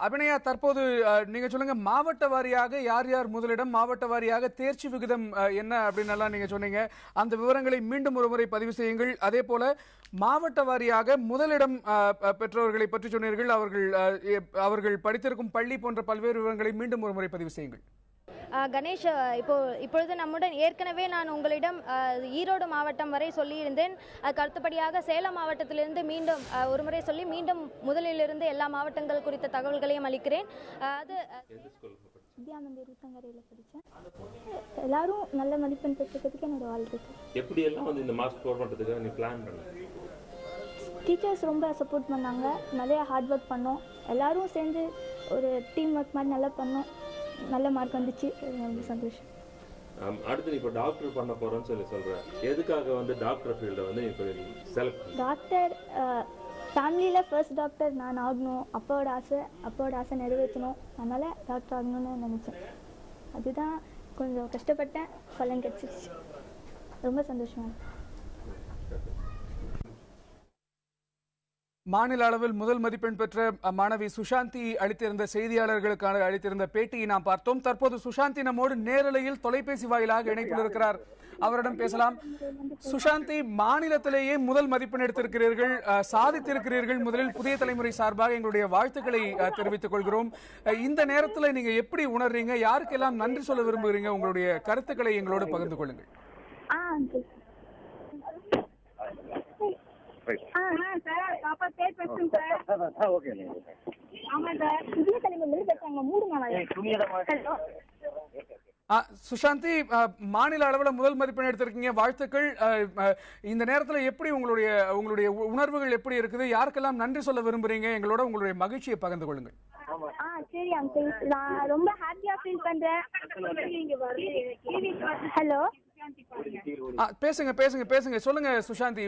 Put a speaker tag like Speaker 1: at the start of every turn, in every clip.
Speaker 1: அபிநயா, தற்போது நீங்க சொல்லுங்க, மாவட்ட வாரியாக யார் யார் முதலிடம், மாவட்ட வாரியாக தேர்ச்சி விகிதம் என்ன அப்படின்னு நீங்க சொன்னீங்க. அந்த விவரங்களை மீண்டும் ஒரு முறை பதிவு செய்யுங்கள். அதே போல மாவட்ட வாரியாக முதலிடம் பெற்றவர்களை பற்றி சொன்னீர்கள். அவர்கள் படித்திருக்கும் பள்ளி போன்ற பல்வேறு விவரங்களை மீண்டும் ஒரு முறை பதிவு செய்யுங்கள்.
Speaker 2: கணேஷ், இப்பொழுது நம்முடன் ஏற்கனவே நான் உங்களிடம் ஈரோடு மாவட்டம் வரை சொல்லியிருந்தேன். கருத்துப்படியாக சேலம் மாவட்டத்திலிருந்து மீண்டும் ஒரு முறை சொல்லி மீண்டும் முதலிலிருந்து எல்லா மாவட்டங்கள் குறித்த தகவல்களையும் அளிக்கிறேன். அது
Speaker 3: வித்யானந்தி ரூத்தங்கரையில் படித்தேன். எல்லாரும் நல்ல மதிப்பெண் பெற்றுக்கிறதுக்கு என்னோட வாழ்த்துக்கள்.
Speaker 4: எப்படி எல்லாம் வந்து இந்த மார்க் ஸ்கோர் பண்ணுறதுக்கு நீ பிளான் பண்ண?
Speaker 3: டீச்சர்ஸ் ரொம்ப சப்போர்ட் பண்ணாங்க. நிறைய ஹார்ட் ஒர்க் பண்ணோம். எல்லாரும் சேர்ந்து ஒரு டீம் ஒர்க் மாதிரி நல்லா பண்ணோம். நல்ல மார்க் வந்துச்சு. ரொம்ப சந்தோஷம்.
Speaker 4: அடுத்து நீ இப்போ டாக்டர் பண்ண போறேன்னு சொல்கிறேன். எதுக்காக வந்து டாக்டர் ஃபீல்டை வந்து இப்போ செலக்ட்?
Speaker 3: டாக்டர் ஃபேமிலியில் ஃபர்ஸ்ட் டாக்டர் நான் ஆகணும். அப்பாவோட ஆசை நிறைவேற்றணும். அதனால் டாக்டர் ஆகணும்னு நினச்சேன். அதுதான் கொஞ்சம் கஷ்டப்பட்டேன். பலன் கிடச்சிருச்சு. ரொம்ப சந்தோஷமாக இருக்கு.
Speaker 1: மாநில அளவில் முதல் மதிப்பெண் பெற்ற மாணவி சுஷாந்தி அளித்திருந்த செய்தியாளர்களுக்கான அளித்திருந்த பேட்டியை நாம் பார்த்தோம். தற்போது சுஷாந்தி நம்மோடு நேரலையில் தொலைபேசி வாயிலாக இணைப்பில் இருக்கிறார். அவரிடம் பேசலாம். சுஷாந்தி, மாநிலத்திலேயே முதல் மதிப்பெண் எடுத்திருக்கிறீர்கள், சாதித்திருக்கிறீர்கள். முதலில் புதிய தலைமுறை சார்பாக எங்களுடைய வாழ்த்துக்களை தெரிவித்துக் கொள்கிறோம். இந்த நேரத்தில் நீங்க எப்படி உணர்றீங்க? யாருக்கெல்லாம் நன்றி சொல்ல விரும்புகிறீங்க? உங்களுடைய கருத்துக்களை எங்களோடு பகிர்ந்து கொள்ளுங்கள். சுஷாந்தி, மாநில அளவில் முதல் மதிப்பெண் எடுத்திருக்கீங்க, வாழ்த்துக்கள். இந்த நேரத்தில் எப்படி உங்களுடைய உணர்வுகள் எப்படி இருக்குது? யாருக்கெல்லாம் நன்றி சொல்ல விரும்புறீங்க? எங்களோட உங்களுடைய மகிழ்ச்சியை பகிர்ந்து கொள்ளுங்கள்.
Speaker 3: சரி அங்கிள், நான் ரொம்ப ஹாப்பியா ஃபீல் பண்றேன். ஹலோ,
Speaker 1: பேசுங்க பேசுங்க பேசுங்க. சொல்லுங்க சுஷாந்தி,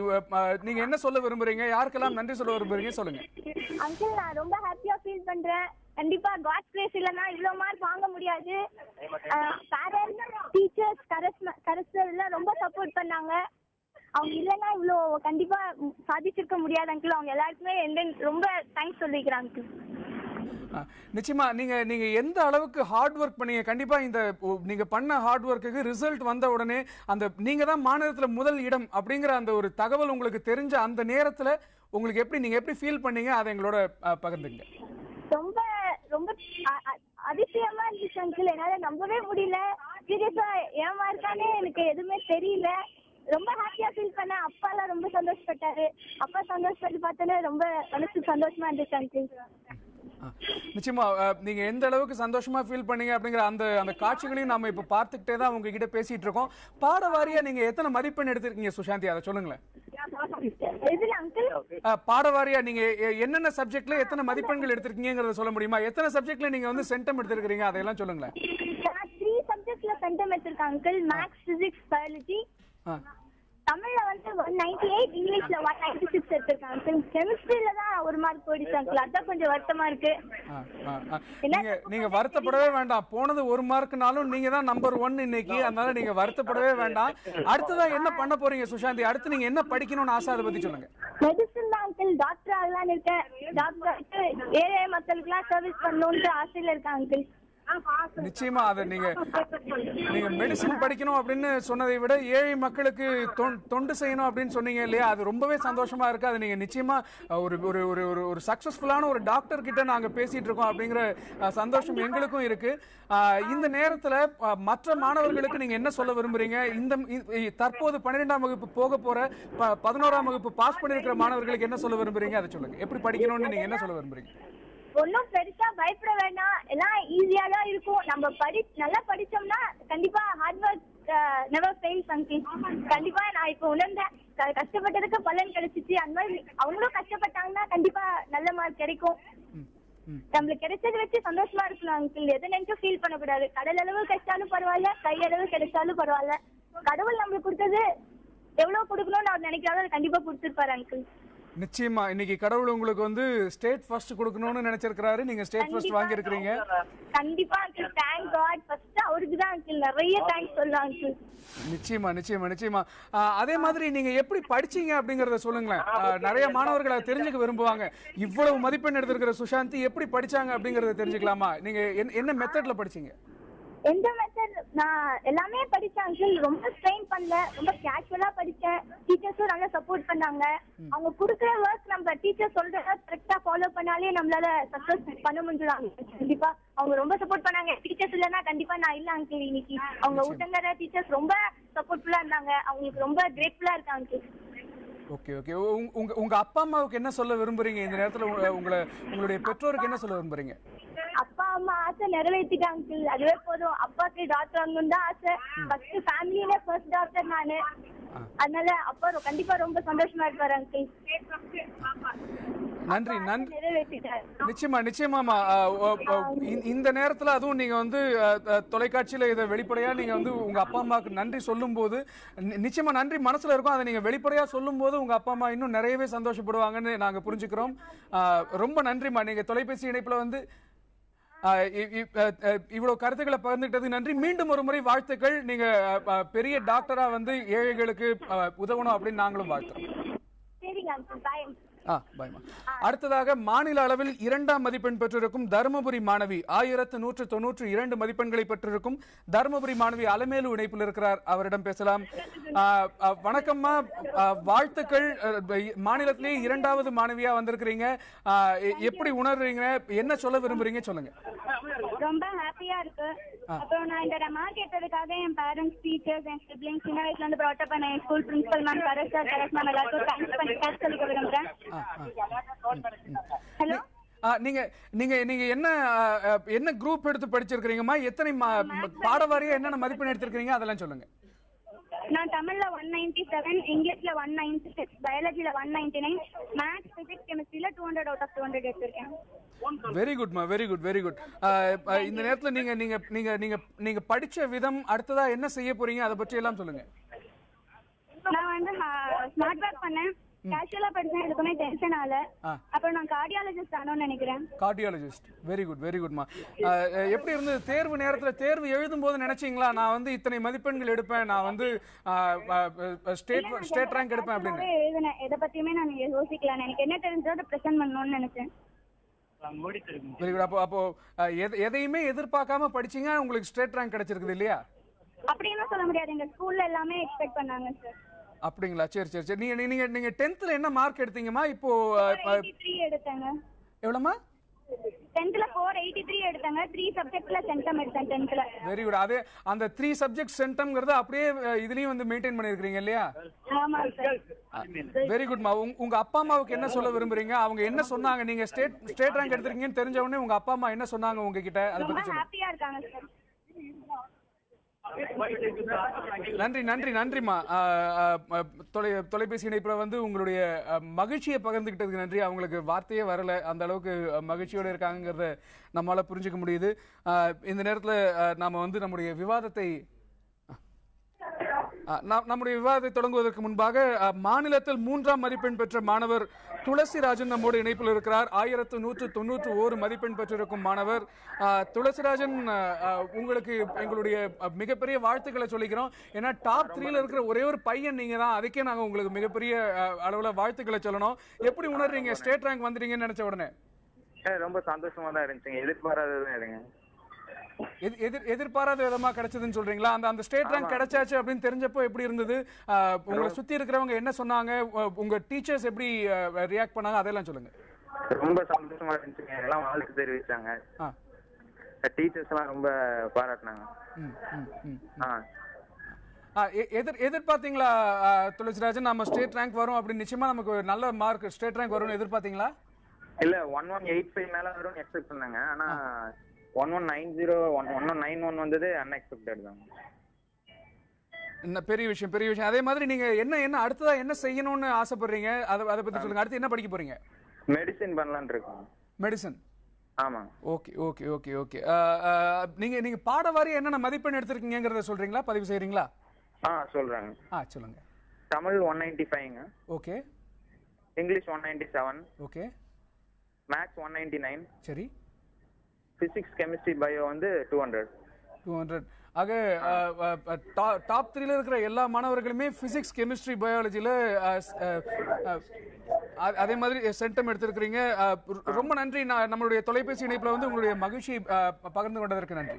Speaker 1: நீங்க என்ன சொல்ல விரும்புறீங்க? யாருக்கெல்லாம் நன்றி சொல்ல விரும்புறீங்க? சொல்லுங்க.
Speaker 3: அங்கிள், நான் ரொம்ப ஹாப்பியா ஃபீல் பண்றேன். கண்டிப்பா காட்ஸ் கிரேஸ் இல்லனா இவ்ளோ மார்க் வாங்க முடியாது. பேரண்ட்ஸ், டீச்சர்ஸ், கரஸ்ல ரொம்ப சப்போர்ட் பண்ணாங்க. அவங்க இல்லனா இவ்ளோ கண்டிப்பா சாதிச்சிருக்க முடியாது அங்கிள். அவங்க எல்லாருக்குமே ரொம்ப தேங்க்ஸ் சொல்லிக்கிறேன் அங்கிள்.
Speaker 1: நிச்சயமா நீங்க எந்த அளவுக்கு ஹார்ட் ஒர்க் பண்ணீங்க. கண்டிப்பா இந்த நீங்க பண்ண ஹார்ட் ஒர்க்குக்கு ரிசல்ட் வந்த உடனே நீங்க தான் மாநிலத்துல முதல் இடம் அப்படிங்கிற அந்த ஒரு தகவல் உங்களுக்கு தெரிஞ்ச அந்த நேரத்துல உங்களுக்கு நீங்க எப்படி ஃபீல் பண்ணீங்க? அதை எங்களோட பகிர்ந்துங்க.
Speaker 3: ரொம்ப ரொம்ப அதிசயமா இருந்துச்சு அங்கிள். என்னால நம்பவே முடியல. சீரியஸா ஏமா இருக்கானே எனக்கு எதுவுமே தெரியல. ரொம்ப ஹாப்பியா ஃபீல் பண்ணேன். அப்பா எல்லாம் ரொம்ப சந்தோஷப்பட்டாரு. அப்பா சந்தோஷப்பட்டு பார்த்தோன்னே ரொம்ப மனசு சந்தோஷமா இருந்துச்சு அங்கிள்.
Speaker 1: நிச்சயமா நீங்க எந்த அளவுக்கு சந்தோஷமா ஃபீல் பண்ணீங்க அப்படிங்கிற அந்த காட்சிகளையும் நாம இப்ப பார்த்துக்கிட்டே தான் உங்ககிட்ட பேசிட்டு இருக்கோம். பாடவாரியா நீங்க எத்தனை மதிப்பெண் எடுத்திருக்கீங்க சுஷாந்தி? அதை சொல்லுங்களேன். பாடவாரியா நீங்க என்னென்ன சப்ஜெக்ட்ல எத்தனை மதிப்பெண்கள் எடுத்திருக்கீங்கிறத சொல்ல முடியுமா? எத்தனை சப்ஜெக்ட்ல நீங்க வந்து சென்டம் எடுத்திருக்கீங்க அதெல்லாம் சொல்லுங்களேன்.
Speaker 3: 3 சப்ஜெக்ட்ல சென்டம் எடுத்திருக்கேன் அங்கிள். Maths, physics, biology. தமிழ்ல வந்து 198, இங்கிலீஷ்ல 196 எடுத்திருக்கேன் அங்கிள். கெமிஸ்ட்ரியில தான் ஒரு மார்க் போயிடுச்சு அங்கிள். அதான் கொஞ்சம் வருத்தமா இருக்கு.
Speaker 1: நீங்க வருத்தப்படவே வேண்டாம். போனது ஒரு மார்க்னாலும் நீங்க தான் நம்பர் 1 இன்னைக்கு. அதனால நீங்க வருத்தப்படவே வேண்டாம். அடுத்ததான் என்ன பண்ண போறீங்க சுஷாந்தி? அடுத்து நீங்க என்ன படிக்கணும்னு ஆசை, அதை பத்தி சொல்லுங்க.
Speaker 3: மெடிசன் தான் அங்கிள். டாக்டர் ஆகலான்னு இருக்கேன். டாக்டர் ஆகிட்டு ஏழை மக்களுக்கு எல்லாம் சர்வீஸ் பண்ணணும்னு ஆசையில இருக்கேன் அங்கிள்.
Speaker 1: நிச்சயமா அதை நீங்க மெடிசின் படிக்கணும் அப்படின்னு சொன்னதை விட ஏழை மக்களுக்கு தொண்டு செய்யணும் அப்படின்னு சொன்னீங்க இல்லையா? அது ரொம்பவே சந்தோஷமா இருக்கு. அது நீங்க நிச்சயமா ஒரு சக்சஸ்ஃபுல்லான ஒரு டாக்டர் கிட்ட நாங்க பேசிட்டு இருக்கோம் அப்படிங்கிற சந்தோஷம் எங்களுக்கும் இருக்கு. இந்த நேரத்துல மற்ற மாணவர்களுக்கு நீங்க என்ன சொல்ல விரும்புறீங்க? இந்த தற்போது 12ஆம் வகுப்பு போக போற 11ஆம் வகுப்பு பாஸ் பண்ணிருக்கிற மாணவர்களுக்கு என்ன சொல்ல விரும்புறீங்க? அதை சொல்லுங்க. எப்படி படிக்கணும்னு நீங்க என்ன சொல்ல விரும்புறீங்க?
Speaker 3: ஒன்னும் பெருசா பயப்பட வேண்டாம். எல்லாம் ஈஸியா தான் இருக்கும். நம்ம நல்லா படிச்சோம்னா கண்டிப்பா hard work never fails uncle. கண்டிப்பா நான் இப்ப உணர்ந்தேன். கஷ்டப்பட்டதுக்கு பலன் கிடைச்சிச்சு. அந்த மாதிரி அவங்களும் கஷ்டப்பட்டாங்கன்னா கண்டிப்பா நல்ல மார்க் கிடைக்கும். நம்மளுக்கு கிடைச்சதை வச்சு சந்தோஷமா இருக்கலாம் அங்கிள். எதை நினைச்சும் ஃபீல் பண்ணக்கூடாது. கடல் அளவு கிடைச்சாலும் பரவாயில்ல, கையளவு கிடைச்சாலும் பரவாயில்ல. கடவுள் நம்மளுக்கு கொடுத்தது எவ்வளவு கொடுக்கணும்னு அவர் நினைக்கிறாரோ அதை கண்டிப்பா கொடுத்துருப்பாரு அங்கிள்.
Speaker 1: நிச்சயமா இன்னைக்கு கடவுள் உங்களுக்கு வந்து ஸ்டேட் ஃபர்ஸ்ட் கொடுக்கணும்னு நினைச்சிருக்காரு. நீங்க ஸ்டேட் ஃபர்ஸ்ட் வாங்கி இருக்கீங்க.
Speaker 3: கண்டிப்பா அங்கிள், தேங்க் காட். ஃபர்ஸ்ட் அவருக்கு தான் அங்கிள் நிறைய தேங்க்ஸ் சொல்லலாம் அங்கிள்.
Speaker 1: நிச்சயமா நிச்சயமா நிச்சயமா. அதே மாதிரி நீங்க எப்படி படிச்சீங்க அப்படிங்கறத சொல்லுங்களேன். நிறைய மாணவர்கள் அதை தெரிஞ்சுக்க விரும்புவாங்க. இவ்வளவு மதிப்பெண் எடுத்திருக்கிற சுஷாந்தி எப்படி படிச்சாங்க அப்படிங்கறத தெரிஞ்சுக்கலாமா? நீங்க என்ன மெத்தட்ல படிச்சீங்க?
Speaker 3: எந்த மெத்தட்? நான் எல்லாமே படிச்சேன் அங்கிள். ரொம்ப ஸ்ட்ரெயின் பண்ணல, ரொம்ப கேஷுவலா படிச்சேன். டீச்சர்ஸும் நல்லா சப்போர்ட் பண்ணாங்க. அவங்க கொடுக்குற ஒர்க் நம்ம டீச்சர் சொல்றத கரெக்டா ஃபாலோ பண்ணாலே நம்மளால சக்சஸ் பண்ண முடிஞ்சிடும். கண்டிப்பா அவங்க ரொம்ப சப்போர்ட் பண்ணாங்க. டீச்சர்ஸ் இல்லைன்னா கண்டிப்பா நான் இல்ல அங்கிள் இன்னைக்கு. அவங்க ஊட்டங்கர டீச்சர்ஸ் ரொம்ப சப்போர்ட்ஃபுல்லா இருந்தாங்க. அவங்களுக்கு ரொம்ப கிரேட்ஃபுல்லா இருக்கேன் அங்கிள்.
Speaker 1: Okay okay. உங்க அப்பா அம்மாவுக்கு என்ன சொல்ல விரும்புறீங்க இந்த நேரத்துல? உங்களுடைய பெற்றோருக்கு என்ன சொல்ல விரும்புறீங்க?
Speaker 3: அப்பா அம்மா ஆசை நிறைவேற்றிட்டாங்க அங்கிள், அதுவே போதும். அப்பாக்கு டாக்டர் ஆகணும்னு தான் ஆசை. ஃபர்ஸ்ட் ஃபேமிலியில ஃபர்ஸ்ட் டாக்டர் நானு. அதனால அப்பா கண்டிப்பா ரொம்ப சந்தோஷமா இருப்பாரு அங்கிள்.
Speaker 1: நன்றி நன்றி. நிச்சயமா நிச்சயமாமா. இந்த நேரத்துல அதுவும் நீங்க வந்து தொலைக்காட்சியில இதை வெளிப்படையா நீங்க வந்து உங்க அப்பா அம்மாவுக்கு நன்றி சொல்லும் போது நிச்சயமா நன்றி மனசுல இருக்கும். அதை நீங்க வெளிப்படையா சொல்லும் போது உங்க அப்பா அம்மா இன்னும் நிறையவே சந்தோஷப்படுவாங்கன்னு நாங்க புரிஞ்சுக்கிறோம். ரொம்ப நன்றிமா. நீங்க தொலைபேசி இணைப்புல வந்து இவ்வளவு கருத்துக்களை பகிர்ந்துக்கிட்டது நன்றி. மீண்டும் ஒரு முறை வாழ்த்துக்கள். நீங்க பெரிய டாக்டரா வந்து ஏழைகளுக்கு உதவணும் அப்படின்னு நாங்களும் வாழ்த்துறோம். அடுத்ததாக மாநில அளவில் 2ஆம் மதிப்பெண் பெற்றிருக்கும் தருமபுரி மாணவி 1192 மதிப்பெண்களை பெற்றிருக்கும் தருமபுரி மாணவி அலமேலு இணைப்பில் இருக்கிறார். அவரிடம் பேசலாம். வணக்கம்மா, வாழ்த்துக்கள். மாநிலத்திலேயே 2வது மாணவியா வந்திருக்கிறீங்க. எப்படி உணர்றீங்க? என்ன சொல்ல விரும்புறீங்க? சொல்லுங்க.
Speaker 3: ரொம்ப ஹாப்பியா இருக்கு. அப்புறம் நான் இந்த மார்க் எடுத்ததுக்காக என் பேரண்ட்ஸ், டீச்சர்ஸ், என் சிப்லிங்ஸ், சின்ன வயசுல இருந்து brought up பண்ண என் school principal ma'am, corres sir, corres ma'am எல்லாருக்கும் தேங்க்ஸ் பண்ணி தேங்க்ஸ் சொல்லிக்க விரும்புறேன். ஹலோ,
Speaker 1: நீங்க நீங்க நீங்க என்ன குரூப் எடுத்து படிச்சிருக்கீங்கம்மா? எத்தனை பாடவாரியா என்னென்ன மதிப்பெண் எடுத்திருக்கீங்க அதெல்லாம் சொல்லுங்க.
Speaker 3: நான் தமிழ்ல 197, இங்கிலீஷ்ல 196, பயாலஜில 199, மேத்ஸ், பிசிக்ஸ், கெமிஸ்ட்ரியில 200 out of 200 எடுத்திருக்கேன்.
Speaker 1: வெரி குட்மா, வெரி குட் வெரி குட். இந்த நேரத்துல நீங்க நீங்க நீங்க நீங்க நீங்க படிச்ச விதம், அடுத்ததா என்ன செய்ய போறீங்க அதை பற்றி எல்லாம் சொல்லுங்க.
Speaker 3: நான் வந்து ஸ்மார்ட் ஒர்க் பண்ணேன். கேஷுவலா படிச்சேன், எதுக்குமே டென்ஷன் ஆகல. அப்புறம் நான் கார்டியாலஜிஸ்ட் ஆகணும்னு நினைக்கிறேன்.
Speaker 1: கார்டியாலஜிஸ்ட், வெரி குட் வெரி குட்மா. எப்படி இருந்தது தேர்வு நேரத்துல? தேர்வு எழுதும் போது நினைச்சீங்களா நான் வந்து இத்தனை மதிப்பெண்கள் எடுப்பேன், நான் வந்து ஸ்டேட் ரேங்க் எடுப்பேன் அப்படின்னு?
Speaker 3: எழுதுனேன், எதை பத்தியுமே நான் யோசிக்கல. எனக்கு என்ன தெரிஞ்சதோ அதை பிரசன்ட் பண்ணணும்னு நினைச்சேன்.
Speaker 1: Very good. அப்போ எதையுமே எதிர்பார்க்காம படிச்சீங்க, உங்களுக்கு ஸ்டேட் ரேங்க் கிடைச்சிருக்குது இல்லையா?
Speaker 3: அப்படின்னு சொல்ல முடியாது, எங்க ஸ்கூல்ல எல்லாமே எக்ஸ்பெக்ட் பண்ணாங்க சார்.
Speaker 1: அப்படிங்களா? சரி சரி சரி. நீங்க 10th என்ன மார்க் எடுத்தீங்கம்மா? இப்போ
Speaker 3: 483 எடுத்தேங்க.
Speaker 1: எவ்வளவுமா?
Speaker 3: 10th 483 எடுத்தேங்க. 3 சப்ஜெக்ட்ல சென்டம் எடுத்தேன் 10th.
Speaker 1: Very good. அதே அந்த 3 சப்ஜெக்ட் சென்டம்ங்கிறது அப்படியே இதுலயும் வந்து மெயின்டைன் பண்ணிருக்கீங்க இல்லையா?
Speaker 3: ஆமா சார்.
Speaker 1: வெரி குட்மா. உங்க அப்பா அம்மாவுக்கு என்ன சொல்ல விரும்புறீங்க? அவங்க என்ன சொன்னாங்க? நீங்க ஸ்டேட் ரேங்க் எடுத்திருக்கீங்கன்னு தெரிஞ்ச உடனே உங்க அப்பா அம்மா என்ன சொன்னாங்க உங்ககிட்ட? அதை பத்தி சொல்லுங்க.
Speaker 3: ஹாப்பியா இருக்காங்க சார்.
Speaker 1: நன்றி நன்றி நன்றிமா. தொலைபேசி இணைப்புல வந்து உங்களுடைய மகிழ்ச்சியை பகிர்ந்துகிட்டதுக்கு நன்றி. அவங்களுக்கு வார்த்தையே வரல, அந்த அளவுக்கு மகிழ்ச்சியோட இருக்காங்கிறத நம்மளால புரிஞ்சுக்க முடியுது. இந்த நேரத்துல நாம வந்து நம்முடைய விவாதத்தை தொடங்குவதற்கு முன்பாக மாநிலத்தில் 3ஆம் மதிப்பெண் பெற்ற மாணவர் துளசிராஜன் நம்மோடு இணைப்பில் இருக்கிறார். 1191 மதிப்பெண் பெற்றிருக்கும் மாணவர் துளசிராஜன், உங்களுக்கு எங்களுடைய மிகப்பெரிய வாழ்த்துக்களை சொல்லிக்கிறோம். ஏன்னா டாப் 3ல இருக்கிற ஒரே ஒரு பையன் நீங்க தான். அதுக்கே நாங்க உங்களுக்கு மிகப்பெரிய அளவுல வாழ்த்துக்களை சொல்லணும். எப்படி உணர்றீங்க ஸ்டேட் ரேங்க் வந்துட்டீங்கன்னு நினைச்ச உடனே?
Speaker 5: ரொம்ப சந்தோஷமா தான் இருந்துச்சுங்க. எதிர்பாராததான் இருங்க.
Speaker 1: எதிர்பாராத விதமா கிடைச்சதுன்னு சொல்றீங்களா? அந்த ஸ்டேட் ரேங்க் கிடைச்சாச்சு அப்படின்னு தெரிஞ்சப்போ எப்படி இருந்தது? உங்களை சுத்தி இருக்கிறவங்க என்ன சொன்னாங்க? உங்க டீச்சர்ஸ் எப்படி ரியாக்ட் பண்ணாங்க? அதெல்லாம் சொல்லுங்க.
Speaker 5: ரொம்ப சந்தோஷமா இருந்துச்சுங்க. எல்லாம் வாழ்த்து தெரிவிச்சாங்க. டீச்சர்ஸ் எல்லாம் ரொம்ப பாராட்டினாங்க.
Speaker 1: எதிர்பார்த்தீங்களா துளசிராஜன் நம்ம ஸ்டேட் ரேங்க் வரும் அப்படின்னு? நிச்சயமா நமக்கு நல்ல மார்க் ஸ்டேட் ரேங்க் வரும்னு எதிர்பார்த்தீங்களா?
Speaker 5: இல்ல 1185 மேல வரும்னு எக்ஸ்பெக்ட் பண்ணாங்க. ஆனா 1190 1191 வந்தது அன்எக்ஸ்பெக்டட் தான்.
Speaker 1: பெரிய விஷயம் பெரிய விஷயம். அதே மாதிரி நீங்க என்ன அடுத்ததா என்ன செய்யணும்னு ஆசைப்படுறீங்க? அதை பத்தி சொல்லுங்க. அடுத்து என்ன படிக்க போறீங்க?
Speaker 5: மெடிசின் பண்ணலாம்னு இருக்கோம்.
Speaker 1: மெடிசன்?
Speaker 5: ஆமா.
Speaker 1: Okay okay okay okay. நீங்க பாடவாரி என்னென்ன மதிப்பெண் எடுத்திருக்கீங்கங்கறத சொல்றீங்களா? பதிவு செய்றீங்களா?
Speaker 5: சொல்றாங்க.
Speaker 1: சொல்லுங்க.
Speaker 5: தமிழ் 195ங்க.
Speaker 1: ஓகே.
Speaker 5: இங்கிலீஷ் 197,
Speaker 1: ஓகே,
Speaker 5: மேக்ஸ் 199,
Speaker 1: சரி,
Speaker 5: பிசிக்ஸ் கெமிஸ்ட்ரி பயோ வந்து 200.
Speaker 1: 200. ஆக டாப் 3ல இருக்கிற எல்லா மாணவர்களுமே பிசிக்ஸ் கெமிஸ்ட்ரி பயாலஜில அதே மாதிரி சென்டம் எடுத்திருக்கிறீங்க. ரொம்ப நன்றி. நம்மளுடைய தொலைபேசி இணைப்புல வந்து உங்களுடைய மகிழ்ச்சி பகிர்ந்து கொண்டதற்கு நன்றி.